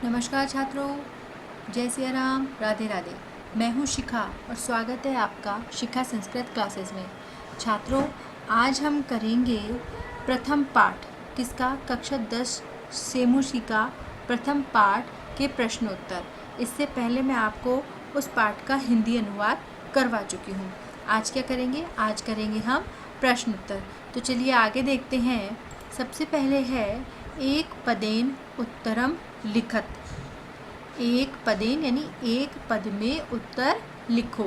नमस्कार छात्रों, जय सिया राम, राधे राधे। मैं हूँ शिखा और स्वागत है आपका शिखा संस्कृत क्लासेस में। छात्रों, आज हम करेंगे प्रथम पाठ, किसका? कक्षा 10 सेमुशी का प्रथम पाठ के प्रश्नोत्तर। इससे पहले मैं आपको उस पाठ का हिंदी अनुवाद करवा चुकी हूँ। आज क्या करेंगे? आज करेंगे हम प्रश्नोत्तर। तो चलिए आगे देखते हैं। सबसे पहले है एक पदेन उत्तरम लिखत। एक पदेन यानी एक पद में उत्तर लिखो।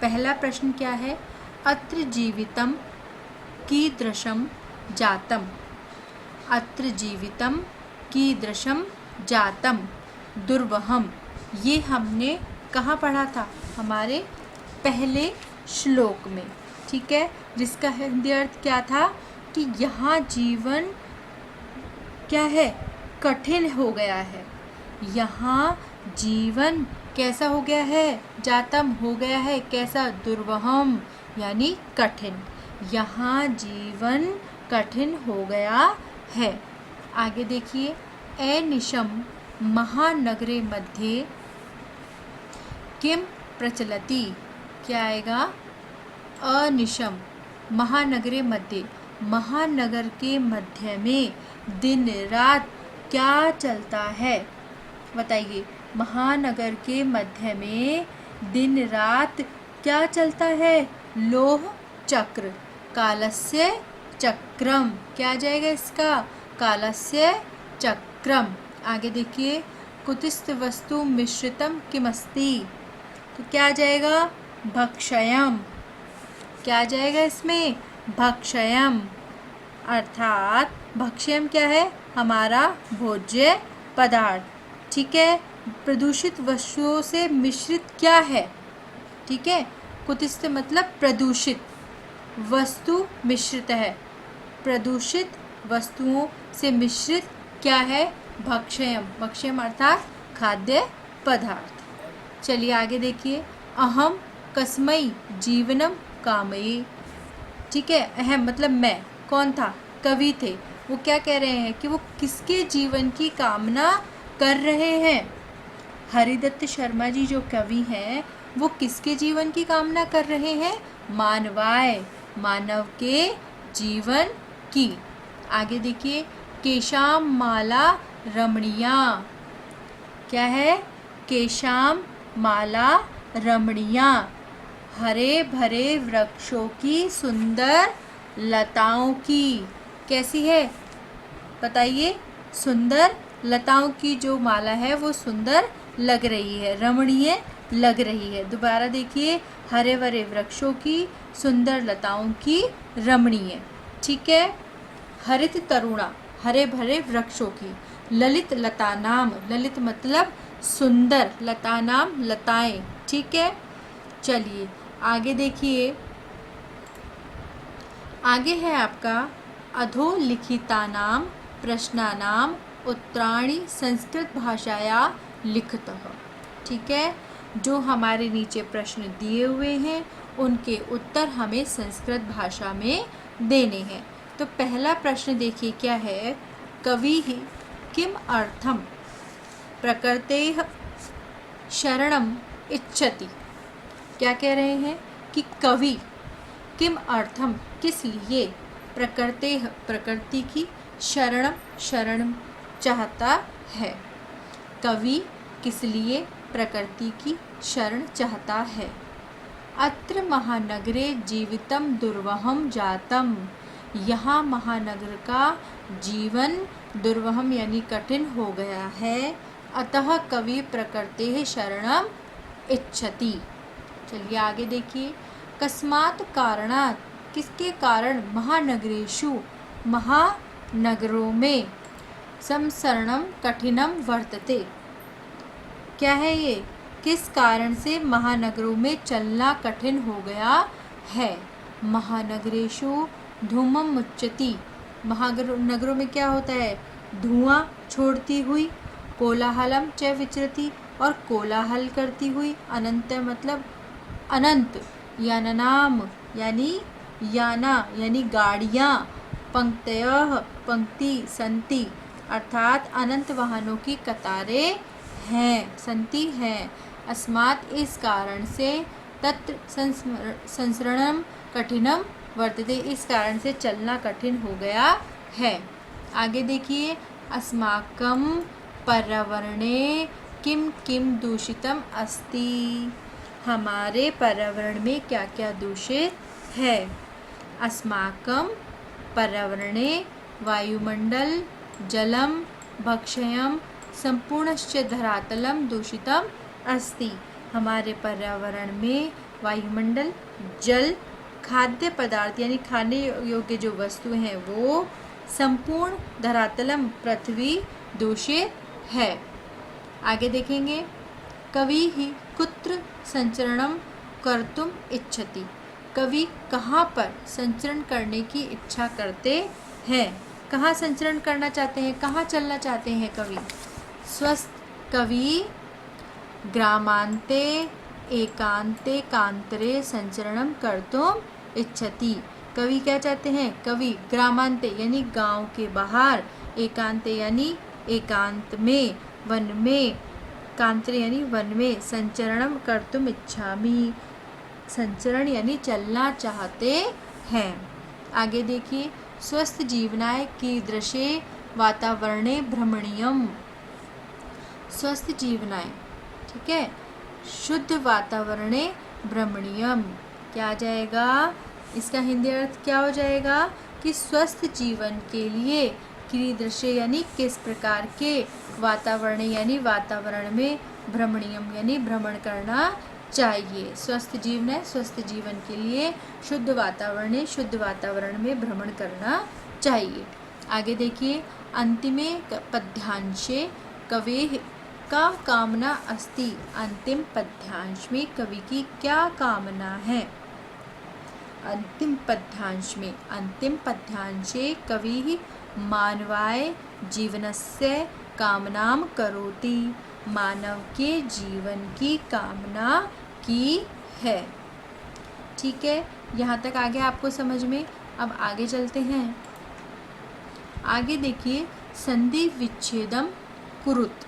पहला प्रश्न क्या है? अत्र जीवितम कीदृशम जातम। अत्र जीवितम कीदृशम जातम दुर्वहम। ये हमने कहाँ पढ़ा था? हमारे पहले श्लोक में, ठीक है, जिसका हिंदी अर्थ क्या था कि यहाँ जीवन क्या है? कठिन हो गया है। यहाँ जीवन कैसा हो गया है? जातम हो गया है। कैसा? दुर्वहम यानी कठिन। यहाँ जीवन कठिन हो गया है। आगे देखिए, अनिशम महानगरे मध्ये किम प्रचलति। क्या आएगा? अनिशम महानगरे मध्य, महानगर के मध्य में दिन रात क्या चलता है? बताइए, महानगर के मध्य में दिन रात क्या चलता है? लोह चक्र, कालस्य चक्रम। क्या आ जाएगा इसका? कालस्य चक्रम। आगे देखिए, कुतिस्थ वस्तु मिश्रितम किमस्ति। तो क्या आ जाएगा? भक्षयम। क्या आ जाएगा इसमें? भक्षयम। अर्थात भक्ष्यम क्या है? हमारा भोज्य पदार्थ, ठीक है। प्रदूषित वस्तुओं से मिश्रित क्या है? ठीक है, कुतिस्थ मतलब प्रदूषित, वस्तु मिश्रित है। प्रदूषित वस्तुओं से मिश्रित क्या है? भक्ष्यम। भक्ष्यम अर्थात खाद्य पदार्थ। चलिए आगे देखिए, अहम कस्मै जीवनम कामये। ठीक है, अहम मतलब मैं। कौन था? कवि थे। वो क्या कह रहे हैं कि वो किसके जीवन की कामना कर रहे हैं? हरिदत्त शर्मा जी जो कवि हैं, वो किसके जीवन की कामना कर रहे हैं? मानवाय, मानव के जीवन की। आगे देखिए, केशाम माला रमणीया। क्या है? केशाम माला रमणीया, हरे भरे वृक्षों की सुंदर लताओं की। कैसी है? बताइए। सुंदर लताओं की जो माला है वो सुंदर लग रही है, रमणीय लग रही है। दोबारा देखिए, हरे भरे वृक्षों की सुंदर लताओं की रमणीय, ठीक है। हरित तरुणा, हरे भरे वृक्षों की। ललित लता नाम, ललित मतलब सुंदर, लता नाम लताएं, ठीक है। चलिए आगे देखिए, आगे है आपका अधोलिखितानां प्रश्नानां उत्तराणि संस्कृत भाषाया लिखतः। ठीक है, जो हमारे नीचे प्रश्न दिए हुए हैं उनके उत्तर हमें संस्कृत भाषा में देने हैं। तो पहला प्रश्न देखिए क्या है? कविः किम अर्थम प्रकृतेः शरणम इच्छति। क्या कह रहे हैं कि कवि किम अर्थम किस लिए, प्रकृतेः प्रकृति की, शरण चाहता है। कवि किस लिए प्रकृति की शरण चाहता है? अत्र महानगरे जीवितम दुर्वहम जातम। यहाँ महानगर का जीवन दुर्वहम यानी कठिन हो गया है। अतः कवि प्रकृतेः शरणम इच्छति। चलिए आगे देखिए, कस्मात् कारणात् किसके कारण महानगरेषु महानगरों में संसरणम कठिनम वर्तते। क्या है ये? किस कारण से महानगरों में चलना कठिन हो गया है? महानगरेषु धूमम मुच्यति। महानगरों में क्या होता है? धुआं छोड़ती हुई। कोलाहलम च विचरति, और कोलाहल करती हुई। अनंत मतलब अनंत। याननाम यानी याना यानी गाड़ियाँ। पंक्तयः पंक्ति संति, अर्थात अनंत वाहनों की कतारें हैं, संति हैं। अस्मात् इस कारण से, तत्र संसरणम कठिनम वर्तते इस कारण से चलना कठिन हो गया है। आगे देखिए, अस्माकं पर्यावरणे किम किम दूषितम अस्ति। हमारे पर्यावरण में क्या क्या दूषित है। अस्माकं पर्यावरणे वायुमंडल जलम भक्षयम संपूर्णश्च धरातलम दूषितम अस्ति। हमारे पर्यावरण में वायुमंडल, जल, खाद्य पदार्थ यानी खाने योग्य जो वस्तुएं हैं वो, संपूर्ण धरातलम पृथ्वी दूषित है। आगे देखेंगे, कवि ही कुत्र संचरणम कर्तुम इच्छति। कवि कहाँ पर संचरण करने की इच्छा करते हैं, कहाँ संचरण करना चाहते हैं, कहाँ चलना चाहते हैं कवि। स्वस्थ कवि ग्रामांते एकांते कांतरे संचरणम कर्तुम इच्छति। कवि क्या चाहते हैं, कवि ग्रामांते यानी गांव के बाहर, एकांते यानी एकांत में, वन में, कांतरे यानी वन में, संचरणम कर्तुम इच्छामि संचरण यानी चलना चाहते हैं। आगे देखिए, स्वस्थ जीवनाय कीदृशे वातावरणे भ्रमणीयम। स्वस्थ जीवनाय, ठीक है, शुद्ध वातावरणे भ्रमणीयम क्या आ जाएगा, इसका हिंदी अर्थ क्या हो जाएगा कि स्वस्थ जीवन के लिए कीदृशे यानी किस प्रकार के, वातावरण यानी वातावरण में, भ्रमणीयम यानी भ्रमण करना चाहिए। स्वस्थ जीवन है, स्वस्थ जीवन के लिए शुद्ध वातावरण में भ्रमण करना चाहिए। आगे देखिए, अंतिमे पद्यांशे कवेः का कामना अस्ति। अंतिम पद्यांश में कवि की क्या कामना है। अंतिम पद्यांशे कविः मानवाय जीवनस्य कामनाम करोति। मानव के जीवन की कामना की है। ठीक है, यहाँ तक आगे आपको समझ में। अब आगे चलते हैं। आगे देखिए, संधि विच्छेदम कुरुत।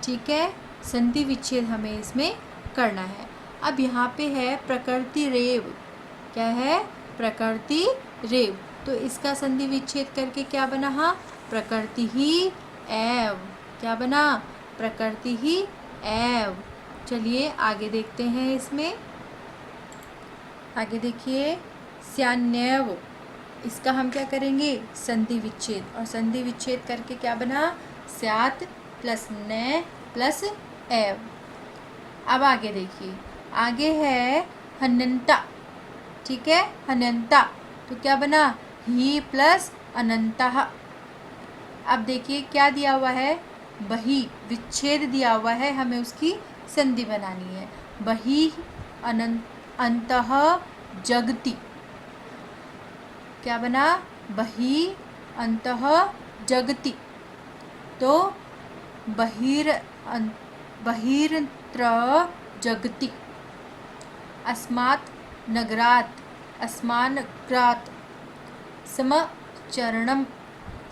ठीक है, संधि विच्छेद हमें इसमें करना है। अब यहाँ पे है प्रकृति रेव। क्या है, प्रकृति रेव। तो इसका संधि विच्छेद करके क्या बना, हाँ, प्रकृति ही एव। क्या बना, प्रकृति ही एव। चलिए आगे देखते हैं इसमें। आगे देखिए, स्यान्यव, इसका हम क्या करेंगे, संधि विच्छेद। और संधि विच्छेद करके क्या बना, स्यात् प्लस न प्लस एव। अब आगे देखिए, आगे है हन्यन्ता। ठीक है, हन्यन्ता, तो क्या बना, ही प्लस अनंतः। अब देखिए क्या दिया हुआ है, बही, विच्छेद दिया हुआ है, हमें उसकी संधि बनानी है। बही अंतः जगति। क्या बना, बही अंतः जगति। तो बहिर्त्र जगति। अस्मात् नगरात्, अस्मानग्रात्, समचरणम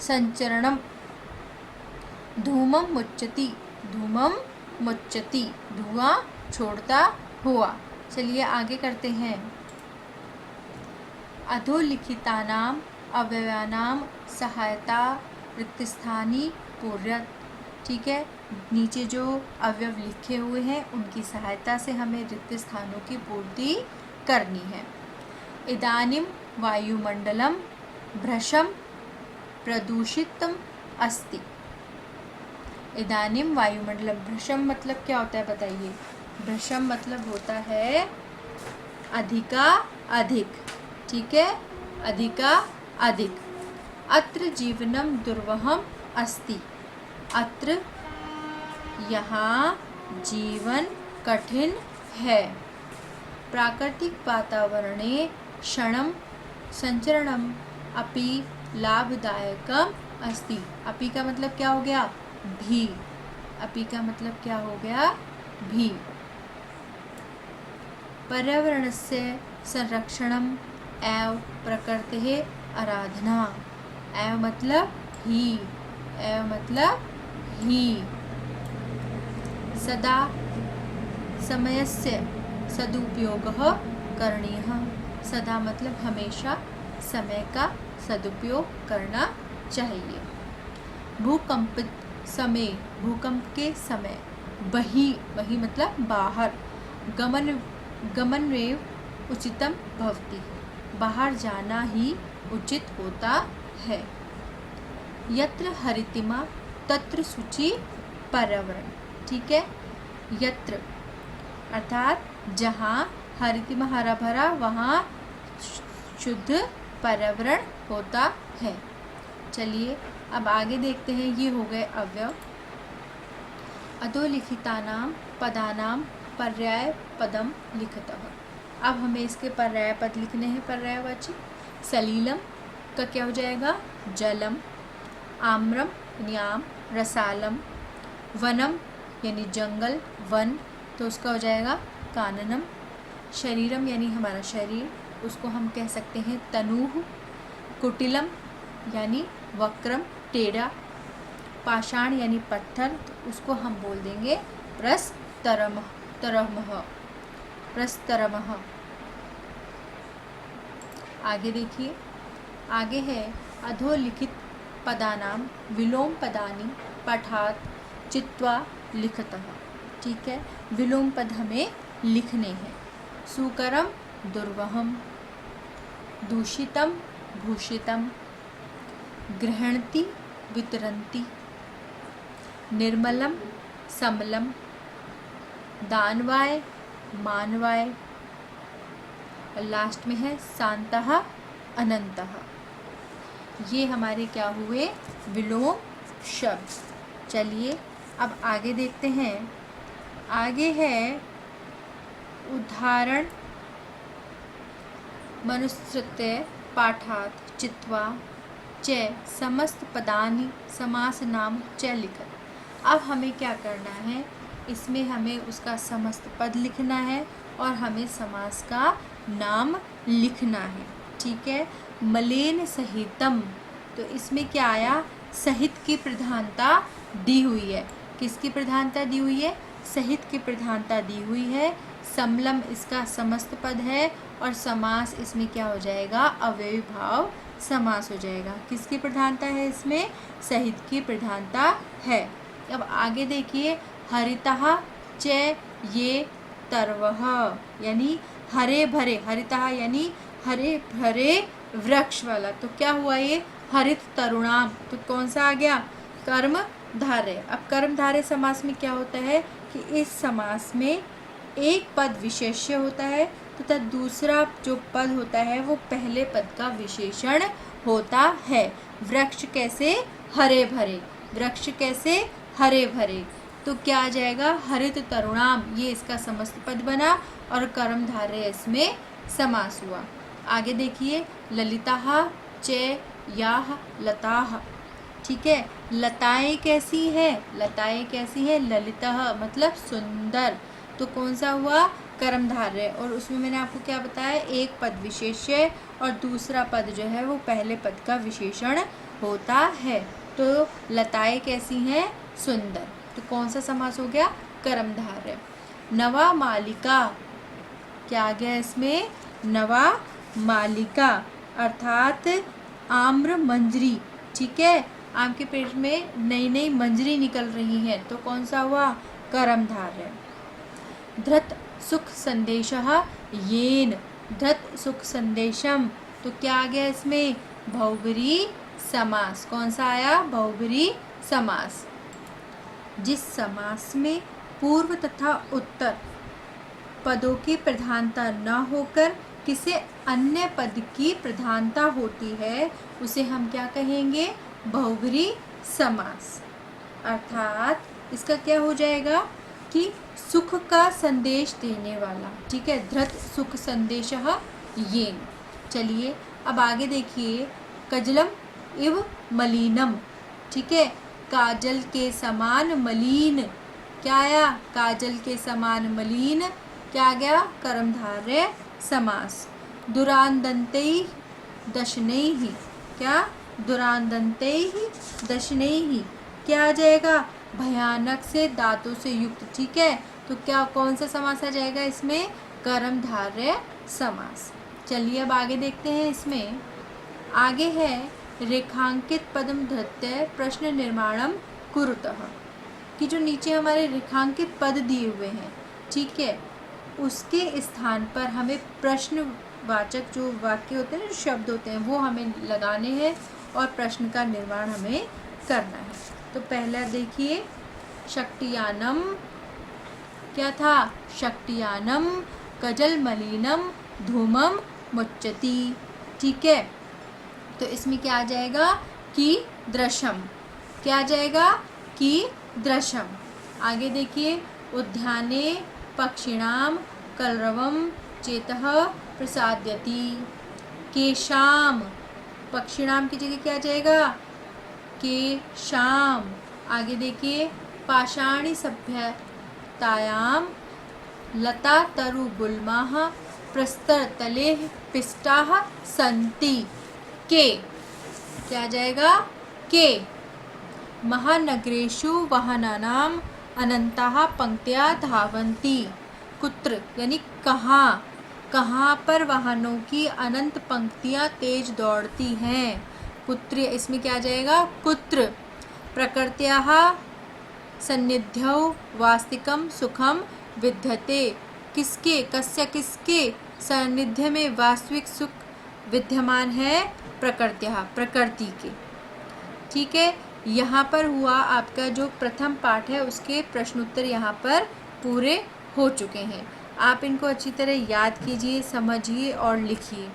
संचरणम, धूमम मुच्यति, धूमम मुच्यति, धुआं छोड़ता हुआ। चलिए आगे करते हैं। अधोलिखितानाम अव्ययानाम सहायता रिक्तस्थानी पूर्यत। ठीक है, नीचे जो अवयव लिखे हुए हैं उनकी सहायता से हमें रिक्त स्थानों की पूर्ति करनी है। इदानीम वायुमंडलम भ्रशम प्रदूषितम अस्ति। इदानीम वायुमंडलम, भ्रशम मतलब क्या होता है बताइए। भ्रशम मतलब होता है अधिका अधिक। ठीक है, अधिका अधिक। अत्र जीवनम दुर्वहम अस्ति। अत्र यहाँ जीवन कठिन है। प्राकृतिक वातावरणे क्षणम संचरणम अपि लाभदायकम अस्ति। अपि का मतलब क्या हो गया, भी। अपि का मतलब क्या हो गया, भी। पर्यावरणस्य संरक्षणम एव प्रकृतेः आराधना। एव मतलब ही, एव मतलब ही। सदा समयस्य सदुपयोगः करणीयः। सदा मतलब हमेशा समय का सदुपयोग करना चाहिए। भूकंपित समय, भूकंप के समय। बहिः मतलब बाहर। गमनमेव उचितं भवति, बाहर जाना ही उचित होता है। यत्र हरितिमा तत्र शुचि पर्यावरण। ठीक है, यत्र अर्थात जहाँ, हरितिमा हरा भरा, वहाँ शुद्ध पर्यावरण होता है। चलिए अब आगे देखते हैं। ये हो गए अव्यव। अधोलिखितानां पदानां पर्यायपदं लिखतः। अब हमें इसके पर्याय पद लिखने हैं, पर्यायवाची। सलीलम का क्या हो जाएगा? जलम। आम्रम यानी आम, रसालम। वनम यानी जंगल, वन, तो उसका हो जाएगा काननम। शरीरम यानी हमारा शरीर, उसको हम कह सकते हैं तनुः। कुटिलम यानी वक्रम, टेढ़ा। पाषाण यानी पत्थर, तो उसको हम बोल देंगे प्रस्तरमः। प्रस्तरमः। आगे देखिए, आगे है अधोलिखित पदानां विलोम पदानि पाठात् चित्वा लिखतः। ठीक है, विलोम पद हमें लिखने हैं। सुकरम दुर्वहम, दूषितम भूषितम, गृह्णन्ति वितरन्ति, निर्मलम समलम, दानवाय मानवाय, और लास्ट में है शांतः अनंतः। ये हमारे क्या हुए? विलोम शब्द। चलिए अब आगे देखते हैं। आगे है उदाहरण मनुस्मृत्य पाठात् चित्वा च समस्त पदानि समासनाम च लिखत। अब हमें क्या करना है? इसमें हमें उसका समस्त पद लिखना है और हमें समास का नाम लिखना है। ठीक है, मलेन सहितम, तो इसमें क्या आया? सहित की प्रधानता दी हुई है। किसकी प्रधानता दी हुई है? सहित की प्रधानता दी हुई है। समलम इसका समस्त पद है और समास इसमें क्या हो जाएगा? अव्ययी भाव समास हो जाएगा। किसकी प्रधानता है इसमें? सहित की प्रधानता है। अब आगे देखिए, हरितः च ये तरवः यानी हरे भरे, हरितः यानी हरे भरे वृक्ष वाला, तो क्या हुआ ये? हरित तरुणाम, तो कौन सा आ गया? कर्मधारय। अब कर्मधारय समास में क्या होता है कि इस समास में एक पद विशेष्य होता है तथा दूसरा जो पद होता है वो पहले पद का विशेषण होता है। वृक्ष कैसे? हरे भरे। वृक्ष कैसे? हरे भरे। तो क्या आ जाएगा? हरित तरुणाम, ये इसका समस्त पद बना और कर्मधारय इसमें समास हुआ। आगे देखिए, ललिताः च याः लताः। ठीक है, लताएं कैसी है? लताएं कैसी है? ललितः मतलब सुंदर, तो कौन सा हुआ? कर्मधारय। और उसमें मैंने आपको क्या बताया? एक पद विशेष्य और दूसरा पद जो है वो पहले पद का विशेषण होता है। तो लताएं कैसी हैं? सुंदर, तो कौन सा समास हो गया? कर्मधारय। नवा मालिका, क्या आ गया इसमें? नवा मालिका अर्थात आम्र मंजरी। ठीक है, आम के पेड़ में नई नई मंजरी निकल रही है, तो कौन सा हुआ? कर्मधारय। धृत सुख संदेशः येन, धृत सुख संदेशम, तो क्या आ गया इसमें? बहुब्रीहि समास। कौन सा आया? बहुब्रीहि समास। जिस समास में पूर्व तथा उत्तर पदों की प्रधानता न होकर किसी अन्य पद की प्रधानता होती है उसे हम क्या कहेंगे? बहुब्रीहि समास। अर्थात इसका क्या हो जाएगा कि सुख का संदेश देने वाला। ठीक है, धृत सुख संदेशः येन। चलिए अब आगे देखिए, कजलम इव मलिनम। ठीक है, काजल के समान मलिन, क्या आया? काजल के समान मलिन, क्या आ गया? कर्मधारय समास। दुरांदन्तैः दशनैः, क्या? दुरांदंतैः दशनैः, क्या आ जाएगा, भयानक से दांतों से युक्त। ठीक है, तो क्या कौन सा समास आ जाएगा इसमें, कर्मधारय समास। चलिए अब आगे देखते हैं। इसमें आगे है रेखांकित पदम धृत्य प्रश्न निर्माणम कुरुतः, कि जो नीचे हमारे रेखांकित पद दिए हुए हैं, ठीक है, उसके स्थान पर हमें प्रश्नवाचक जो वाक्य होते हैं, जो शब्द होते हैं, वो हमें लगाने हैं और प्रश्न का निर्माण हमें करना है। तो पहला देखिए, शक्तियानम, क्या था, शक्तियानम कजल मलिनम धूमम मुच्यति। ठीक है, तो इसमें क्या आ जाएगा, कि दृश्यम, क्या आ जाएगा, कि दृश्यम। आगे देखिए, उद्याने पक्षिणाम कलरवम चेतः प्रसाद्यति, केशाम, पक्षिणाम की जगह क्या आ जाएगा, केशाम। आगे देखिए, पाषाणी सभ्यतायाम लता तरु गुल्माः प्रस्तरतले पिष्टाः सन्ति, के, क्या आ जाएगा, के। महानगरेषु वाहनानाम अनंताः पंक्त्या धावन्ति, कुत्र, यानी कहाँ, कहाँ पर वाहनों की अनंत पंक्तियाँ तेज दौड़ती हैं, कुत्र, इसमें क्या आ जाएगा, कुत्र। प्रकृत्याः सन्निध्यौ वास्तिकम सुखम विद्यते, किसके, कस्य, किसके सानिध्य में वास्तविक सुख विद्यमान है, प्रकृत्याः, प्रकृति के। ठीक है, यहाँ पर हुआ आपका जो प्रथम पाठ है उसके प्रश्नोत्तर यहाँ पर पूरे हो चुके हैं। आप इनको अच्छी तरह याद कीजिए, समझिए और लिखिए।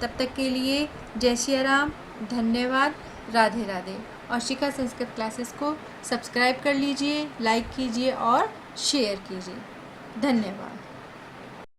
तब तक के लिए जय श्री राम, धन्यवाद, राधे राधे। और शिखा संस्कृत क्लासेस को सब्सक्राइब कर लीजिए, लाइक कीजिए और शेयर कीजिए। धन्यवाद।